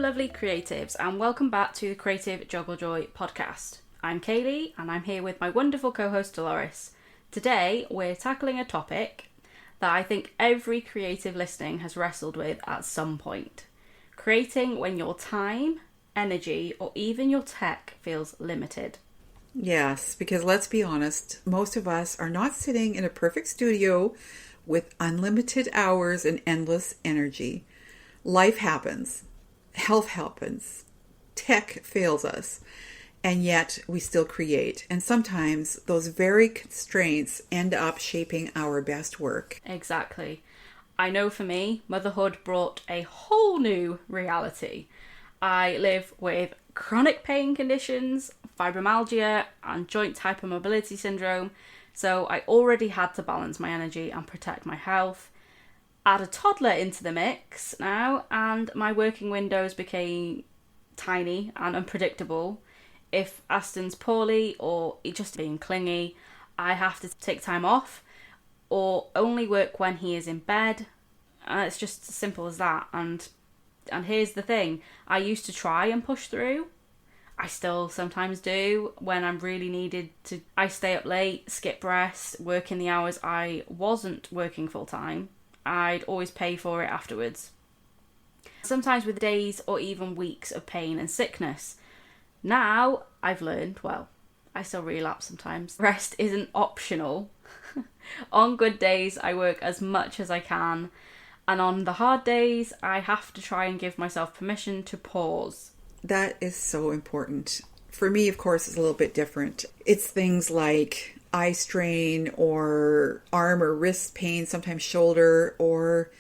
lovely creatives, and welcome back to the Creative Juggle Joy podcast. I'm Kaylee, and I'm here with my wonderful co-host Delores. Today, we're tackling a topic that I think every creative listening has wrestled with at some point. Creating when your time, energy, or even your tech feels limited. Yes, because let's be honest, most of us are not sitting in a perfect studio with unlimited hours and endless energy. Life happens. Health happens. Tech fails us. And yet we still create. And sometimes those very constraints end up shaping our best work. Exactly. I know for me, motherhood brought a whole new reality. I live with chronic pain conditions, fibromyalgia, and joint hypermobility syndrome. So I already had to balance my energy and protect my health. Add a toddler into the mix now, and my working windows became tiny and unpredictable. If Aston's poorly or just being clingy, I have to take time off or only work when he is in bed. It's just as simple as that. And here's the thing, I used to try and push through. I still sometimes do when I'm really needed to. I stay up late, skip rest, work in the hours I wasn't working full time. I'd always pay for it afterwards. Sometimes with days or even weeks of pain and sickness. Now I've learned, well, I still relapse sometimes. Rest isn't optional. On good days, I work as much as I can. And on the hard days, I have to try and give myself permission to pause. That is so important. For me, of course, it's a little bit different. It's things like eye strain or arm or wrist pain, sometimes shoulder, or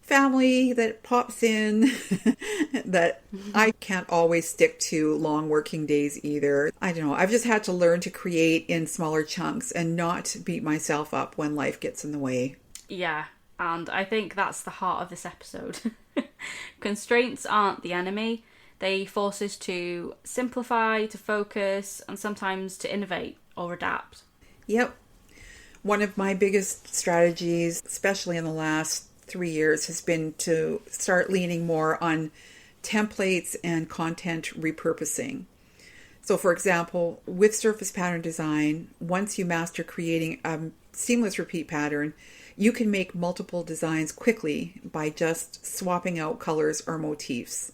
family that pops in that I can't always stick to long working days either. I don't know. I've just had to learn to create in smaller chunks and not beat myself up when life gets in the way. Yeah, and I think that's the heart of this episode. Constraints aren't the enemy. They force us to simplify, to focus, and sometimes to innovate or adapt. Yep. One of my biggest strategies, especially in the last 3 years, has been to start leaning more on templates and content repurposing. So for example, with surface pattern design, once you master creating a seamless repeat pattern, you can make multiple designs quickly by just swapping out colors or motifs.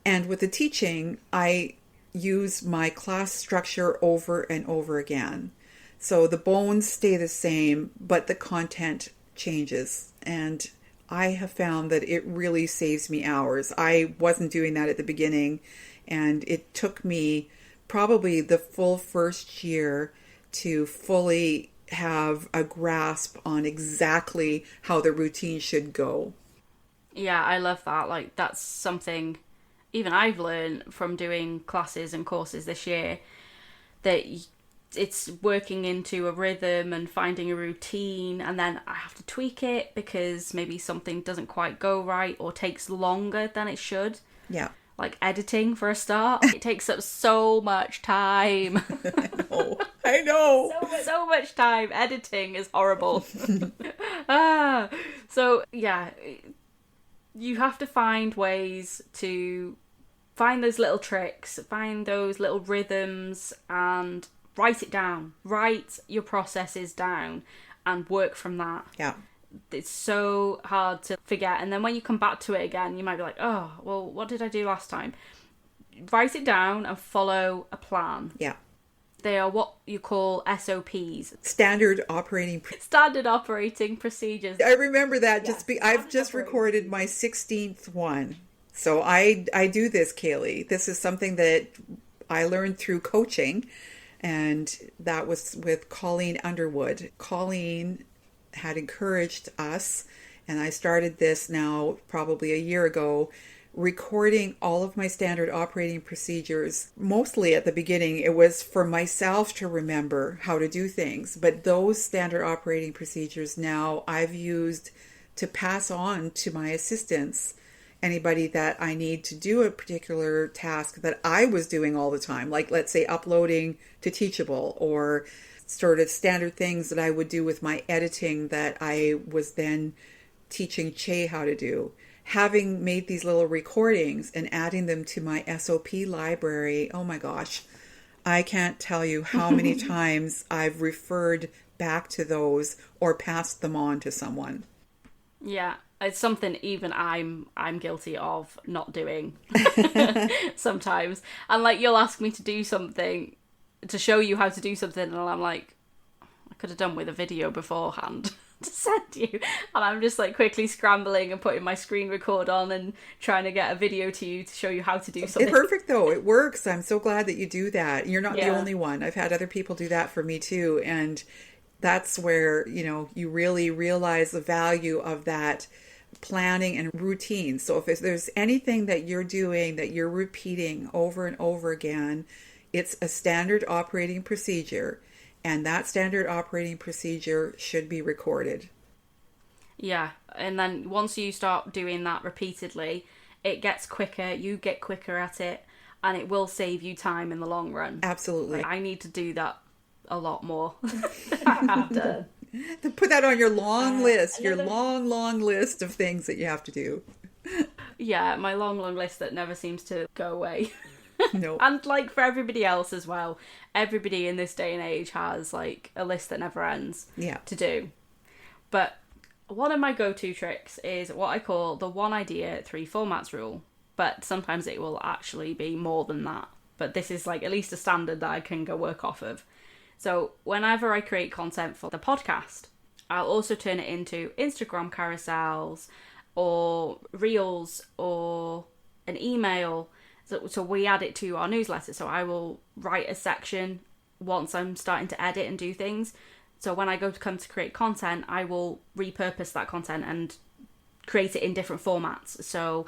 And with the teaching, I use my class structure over and over again. So the bones stay the same, but the content changes. And I have found that it really saves me hours. I wasn't doing that at the beginning, and it took me probably the full first year to fully have a grasp on exactly how the routine should go. Yeah, I love that. Like, that's something even I've learned from doing classes and courses this year, that it's working into a rhythm and finding a routine, and then I have to tweak it because maybe something doesn't quite go right or takes longer than it should. Yeah. Like editing for a start. It takes up so much time. I know. So much time. Editing is horrible. So yeah, you have to find ways to find those little tricks, find those little rhythms, and write it down. Write your processes down and work from that. Yeah. It's so hard to forget. And then when you come back to it again, you might be like, oh, well, what did I do last time? Write it down and follow a plan. Yeah. They are what you call SOPs. Standard operating procedures. I remember that. I've just recorded my 16th one. So I do this, Kaylee. This is something that I learned through coaching, and that was with Colleen Underwood. Colleen had encouraged us, and I started this now probably a year ago, recording all of my standard operating procedures. Mostly at the beginning, it was for myself to remember how to do things, but those standard operating procedures now I've used to pass on to my assistants, anybody that I need to do a particular task that I was doing all the time, like let's say uploading to Teachable, or sort of standard things that I would do with my editing that I was then teaching Che how to do. having made these little recordings and adding them to my SOP library, oh my gosh, I can't tell you how many times I've referred back to those or passed them on to someone. Yeah, it's something even I'm guilty of not doing sometimes. And like, you'll ask me to do something, to show you how to do something, and I'm like, I could have done with a video beforehand to send you. And I'm just like quickly scrambling and putting my screen record on and trying to get a video to you to show you how to do something. It's perfect though. It works. I'm so glad that you do that. You're not the only one. I've had other people do that for me too. And that's where, you know, you really realize the value of that planning and routine. So if there's anything that you're doing that you're repeating over and over again, it's a standard operating procedure. And that standard operating procedure should be recorded. Yeah, and then once you start doing that repeatedly, it gets quicker, you get quicker at it, and it will save you time in the long run. Absolutely. Like, I need to do that a lot more. I have done. To put that on your long list, your long list of things that you have to do. Yeah, my long list that never seems to go away. No. And like for everybody else as well, everybody in this day and age has like a list that never ends to do. But one of my go-to tricks is what I call the 1 idea, 3 formats rule. But sometimes it will actually be more than that. But this is like at least a standard that I can go work off of. So whenever I create content for the podcast, I'll also turn it into Instagram carousels or reels or an email. So we add it to our newsletter. So I will write a section once I'm starting to edit and do things. So when I come to create content, I will repurpose that content and create it in different formats. So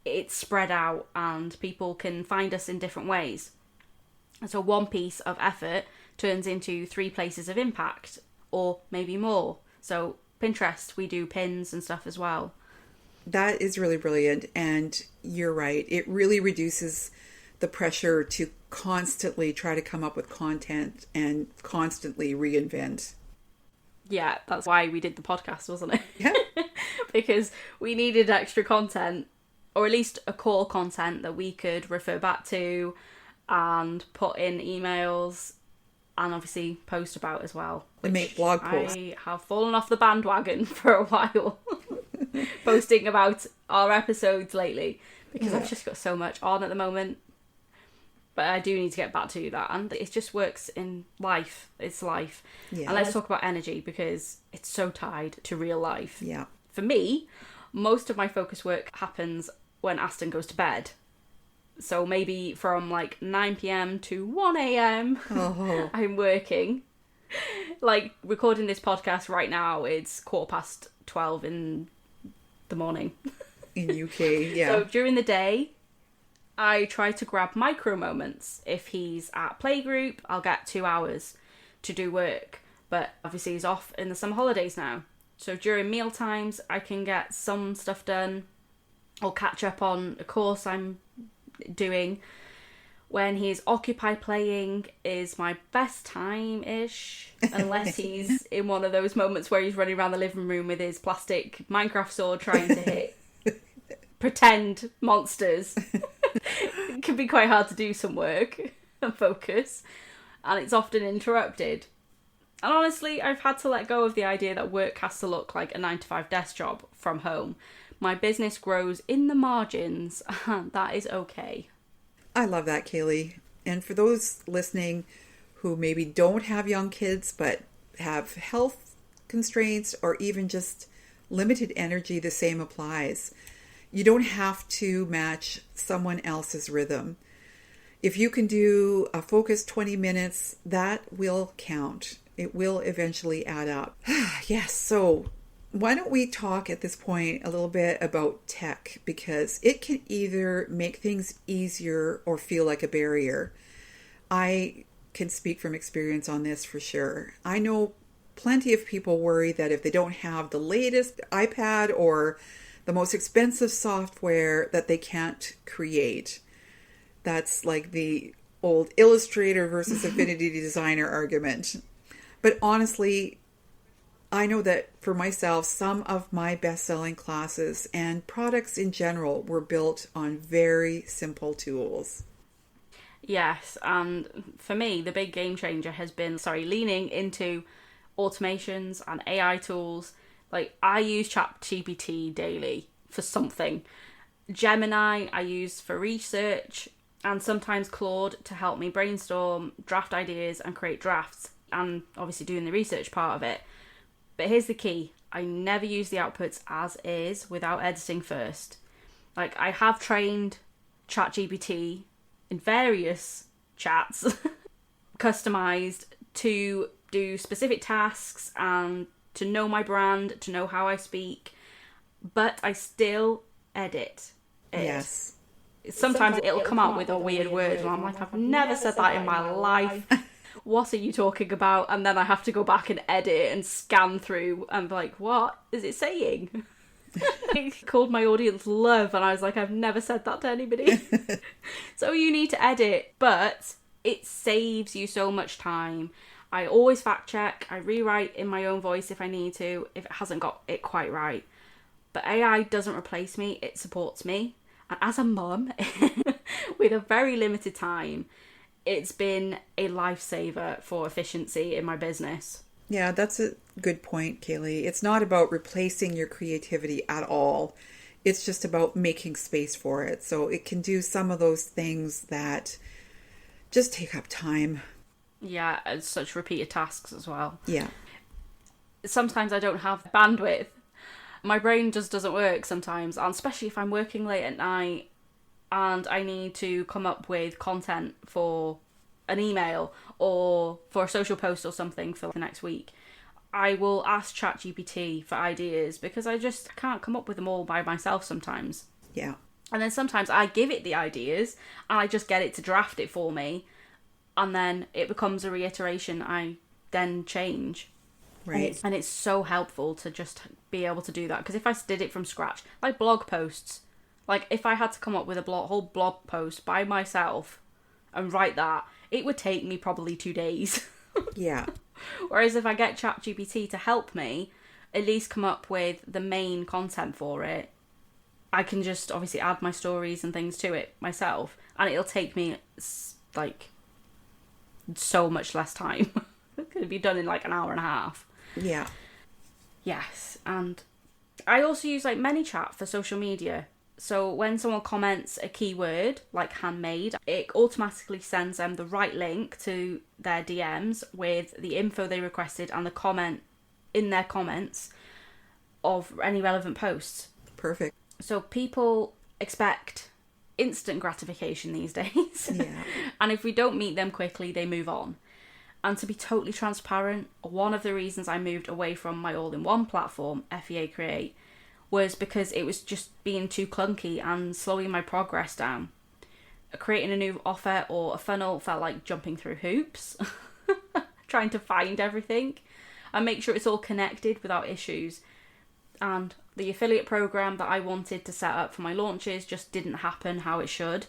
it's spread out and people can find us in different ways. And so one piece of effort turns into 3 places of impact or maybe more. So Pinterest, we do pins and stuff as well. That is really brilliant. And you're right. It really reduces the pressure to constantly try to come up with content and constantly reinvent. Yeah, that's why we did the podcast, wasn't it? Yeah. Because we needed extra content, or at least a core content that we could refer back to and put in emails and obviously post about as well. And make blog posts. I have fallen off the bandwagon for a while posting about our episodes lately because I've just got so much on at the moment. But I do need to get back to that, and it just works in life. It's life. Yeah. And let's talk about energy because it's so tied to real life. Yeah. For me, most of my focus work happens when Aston goes to bed. So maybe from like 9 p.m. to 1 a.m. I'm working. Like recording this podcast right now, it's 12:15 in the morning. In UK, yeah. So during the day, I try to grab micro moments. If he's at playgroup, I'll get 2 hours to do work. But obviously he's off in the summer holidays now. So during meal times, I can get some stuff done or catch up on a course I'm doing. When he's occupied playing is my best time-ish, unless he's in one of those moments where he's running around the living room with his plastic Minecraft sword trying to hit pretend monsters. It can be quite hard to do some work and focus, and it's often interrupted. And honestly, I've had to let go of the idea that work has to look like a 9-to-5 desk job from home. My business grows in the margins, and that is okay. I love that, Kaylee. And for those listening who maybe don't have young kids but have health constraints or even just limited energy, the same applies. You don't have to match someone else's rhythm. If you can do a focused 20 minutes, that will count. It will eventually add up. Yes, so why don't we talk at this point a little bit about tech, because it can either make things easier or feel like a barrier. I can speak from experience on this for sure. I know plenty of people worry that if they don't have the latest iPad or the most expensive software that they can't create. That's like the old Illustrator versus Affinity Designer argument. But honestly, I know that for myself, some of my best-selling classes and products in general were built on very simple tools. Yes, and for me, the big game changer has been, leaning into automations and AI tools. Like, I use ChatGPT daily for something. Gemini I use for research, and sometimes Claude to help me brainstorm, draft ideas, and create drafts, and obviously doing the research part of it. But here's the key. I never use the outputs as is without editing first. Like, I have trained ChatGPT in various chats, customized to do specific tasks and to know my brand, to know how I speak, but I still edit it. Yes. Sometimes it'll come out with a weird word and I'm like, I've never said that in my life. What are you talking about? And then I have to go back and edit and scan through and be like, what is it saying? I called my audience love and I was like, I've never said that to anybody. So you need to edit, but it saves you so much time. I always fact check, I rewrite in my own voice if I need to, if it hasn't got it quite right. But AI doesn't replace me, it supports me. And as a mum, with a very limited time, it's been a lifesaver for efficiency in my business. Yeah, that's a good point, Kaylee. It's not about replacing your creativity at all. It's just about making space for it. So it can do some of those things that just take up time. Yeah, and such repeated tasks as well. Yeah. Sometimes I don't have bandwidth. My brain just doesn't work sometimes, and especially if I'm working late at night and I need to come up with content for an email or for a social post or something for the next week. I will ask ChatGPT for ideas because I just can't come up with them all by myself sometimes. Yeah. And then sometimes I give it the ideas and I just get it to draft it for me, and then it becomes a reiteration I then change. Right. And it's so helpful to just be able to do that, because if I did it from scratch, like blog posts, like if I had to come up with a whole blog post by myself and write that, it would take me probably 2 days. Yeah. Whereas if I get ChatGPT to help me at least come up with the main content for it, I can just obviously add my stories and things to it myself, and it'll take me like so much less time. It could be done in like an hour and a half. Yeah. Yes, and I also use like ManyChat for social media. So when someone comments a keyword like handmade, it automatically sends them the right link to their DMs with the info they requested and the comment in their comments of any relevant posts. Perfect. So people expect instant gratification these days. Yeah. And if we don't meet them quickly, they move on. And to be totally transparent, one of the reasons I moved away from my all-in-one platform, FEA Create, was because it was just being too clunky and slowing my progress down. Creating a new offer or a funnel felt like jumping through hoops, trying to find everything and make sure it's all connected without issues. And the affiliate program that I wanted to set up for my launches just didn't happen how it should.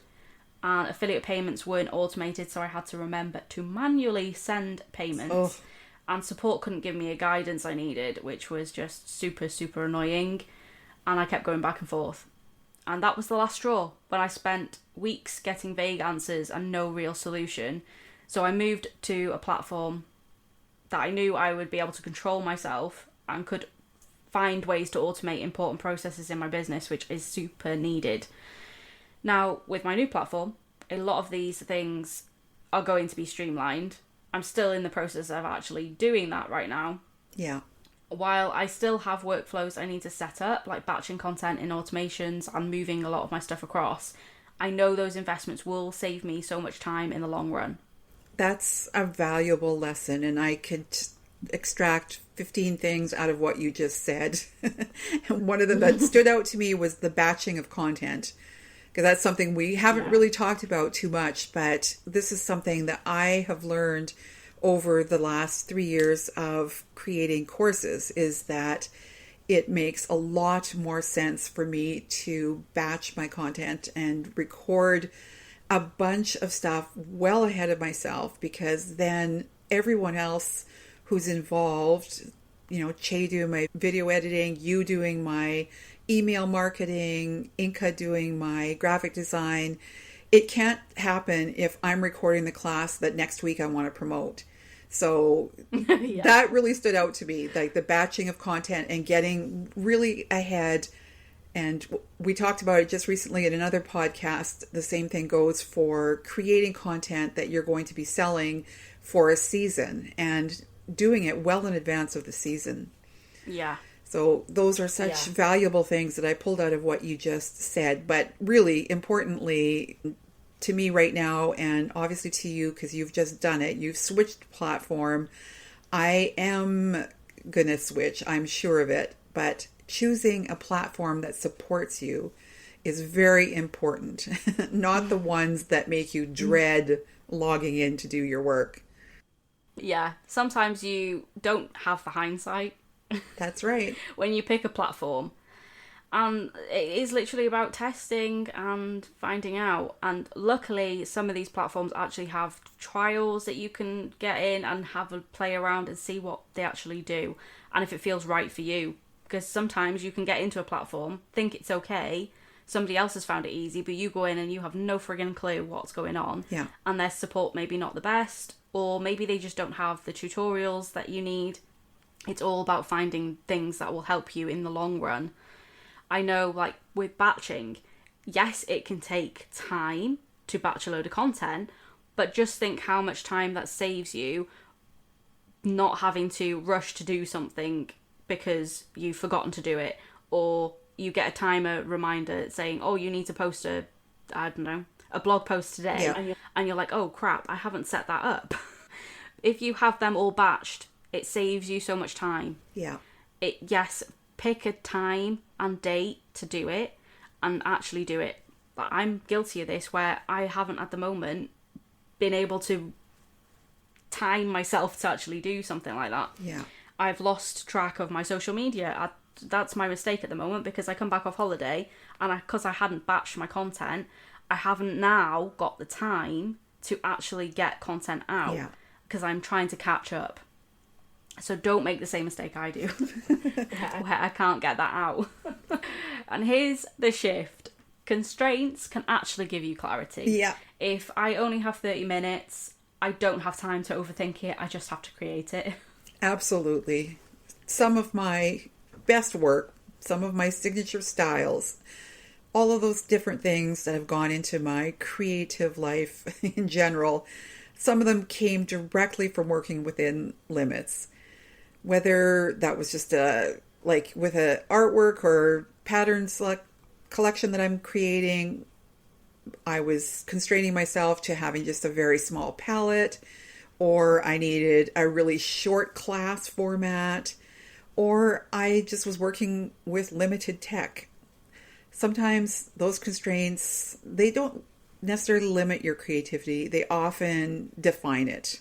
And affiliate payments weren't automated, so I had to remember to manually send payments. Oh. And support couldn't give me a guidance I needed, which was just super, super annoying. And I kept going back and forth. And that was the last straw, when I spent weeks getting vague answers and no real solution. So I moved to a platform that I knew I would be able to control myself and could find ways to automate important processes in my business, which is super needed. Now, with my new platform, a lot of these things are going to be streamlined. I'm still in the process of actually doing that right now. Yeah. While I still have workflows I need to set up, like batching content in automations and moving a lot of my stuff across, I know those investments will save me so much time in the long run. That's a valuable lesson, and I could extract 15 things out of what you just said. And one of them that stood out to me was the batching of content, because that's something we haven't really talked about too much, but this is something that I have learned over the last 3 years of creating courses, is that it makes a lot more sense for me to batch my content and record a bunch of stuff well ahead of myself, because then everyone else who's involved Che doing my video editing, you doing my email marketing, Inka doing my graphic design. It can't happen if I'm recording the class that next week I want to promote. So Yeah. that really stood out to me, like the batching of content and getting really ahead. And we talked about it just recently in another podcast. The same thing goes for creating content that you're going to be selling for a season and doing it well in advance of the season. Yeah. So those are such valuable things that I pulled out of what you just said. But really importantly to me right now, and obviously to you because you've just done it, you've switched platform. I am going to switch, I'm sure of it. But choosing a platform that supports you is very important. Not the ones that make you dread logging in to do your work. Yeah. Sometimes you don't have the hindsight. That's right. When you pick a platform. And it is literally about testing and finding out. And luckily, some of these platforms actually have trials that you can get in and have a play around and see what they actually do. And if it feels right for you. Because sometimes you can get into a platform, think it's okay, somebody else has found it easy, but you go in and you have no friggin' clue what's going on. Yeah. And their support maybe not the best, or maybe they just don't have the tutorials that you need. It's all about finding things that will help you in the long run. I know, like, with batching, yes, it can take time to batch a load of content, but just think how much time that saves you not having to rush to do something because you've forgotten to do it, or you get a timer reminder saying, oh, you need to post a blog post today, Yeah. and you're like, oh crap, I haven't set that up. If you have them all batched, it saves you so much time. Yeah. Yes, pick a time and date to do it and actually do it. But I'm guilty of this where I haven't at the moment been able to time myself to actually do something like that. Yeah. I've lost track of my social media. That's my mistake at the moment because I come back off holiday and because I hadn't batched my content, I haven't now got the time to actually get content out because I'm trying to catch up. So don't make the same mistake I do where I can't get that out. And here's the shift. Constraints can actually give you clarity. Yeah. If I only have 30 minutes, I don't have time to overthink it. I just have to create it. Absolutely. Some of my best work, some of my signature styles, all of those different things that have gone into my creative life in general, some of them came directly from working within limits. Whether that was just with a artwork or patterns collection that I'm creating, I was constraining myself to having just a very small palette, or I needed a really short class format, or I just was working with limited tech. Sometimes those constraints, they don't necessarily limit your creativity. They often define it.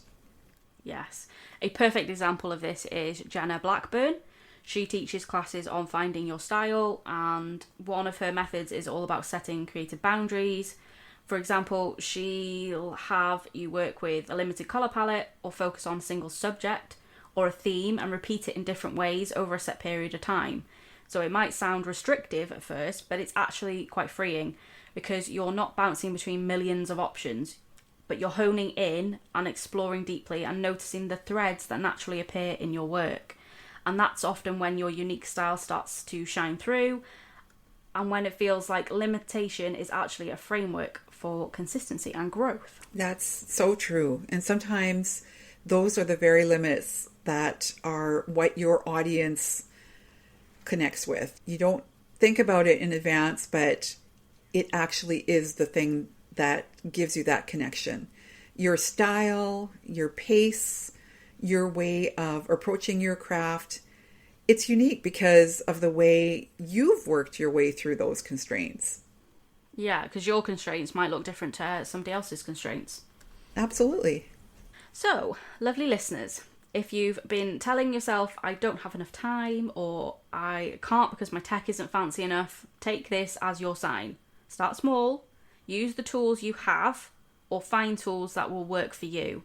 Yes. A perfect example of this is Jenna Blackburn. She teaches classes on finding your style, and one of her methods is all about setting creative boundaries. For example, she'll have you work with a limited colour palette or focus on a single subject or a theme and repeat it in different ways over a set period of time. So it might sound restrictive at first, but it's actually quite freeing because you're not bouncing between millions of options, but you're honing in and exploring deeply and noticing the threads that naturally appear in your work. And that's often when your unique style starts to shine through, and when it feels like limitation is actually a framework for consistency and growth. That's so true. And sometimes those are the very limits that are what your audience connects with. You don't think about it in advance, but it actually is the thing that gives you that connection. Your style, your pace, your way of approaching your craft, it's unique because of the way you've worked your way through those constraints. Yeah, because your constraints might look different to somebody else's constraints. Absolutely. So, lovely listeners, if you've been telling yourself, I don't have enough time, or I can't because my tech isn't fancy enough, take this as your sign. Start small, use the tools you have, or find tools that will work for you,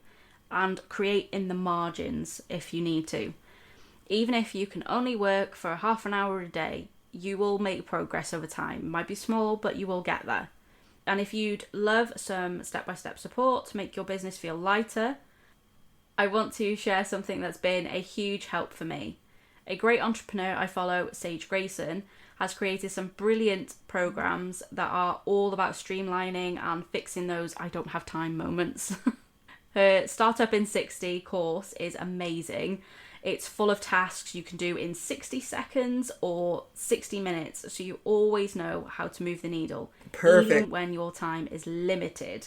and create in the margins if you need to. Even if you can only work for half an hour a day, you will make progress over time. It might be small, but you will get there. And if you'd love some step-by-step support to make your business feel lighter, I want to share something that's been a huge help for me. A great entrepreneur I follow, Sage Grayson, has created some brilliant programs that are all about streamlining and fixing those I don't have time moments. Her Startup in 60 course is amazing. It's full of tasks you can do in 60 seconds or 60 minutes, so you always know how to move the needle. Perfect. Even when your time is limited.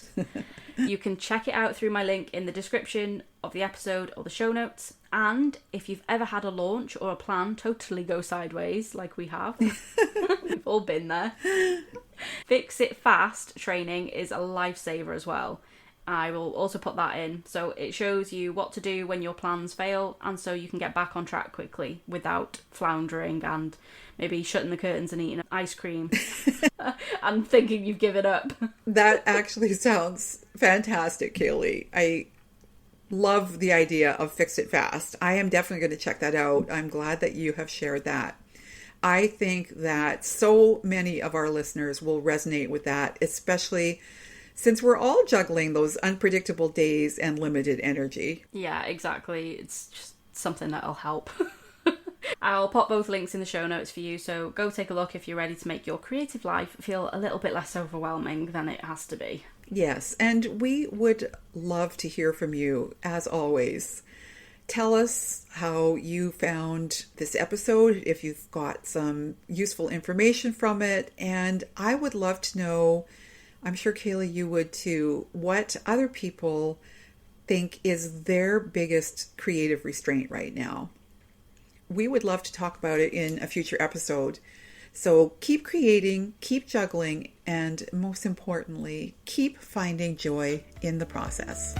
You can check it out through my link in the description of the episode or the show notes. And if you've ever had a launch or a plan totally go sideways, like we have, we've all been there, Fix It Fast training is a lifesaver as well. I will also put that in. So it shows you what to do when your plans fail, and so you can get back on track quickly without floundering and maybe shutting the curtains and eating ice cream and thinking you've given up. That actually sounds fantastic, Kaylee. I love the idea of Fix It Fast. I am definitely going to check that out. I'm glad that you have shared that. I think that so many of our listeners will resonate with that, especially since we're all juggling those unpredictable days and limited energy. Yeah, exactly. It's just something that'll help. I'll pop both links in the show notes for you, so go take a look if you're ready to make your creative life feel a little bit less overwhelming than it has to be. Yes, and we would love to hear from you, as always. Tell us how you found this episode, if you've got some useful information from it, and I would love to know, I'm sure Kaylee you would too, what other people think is their biggest creative restraint right now. We would love to talk about it in a future episode. So keep creating, keep juggling, and most importantly, keep finding joy in the process.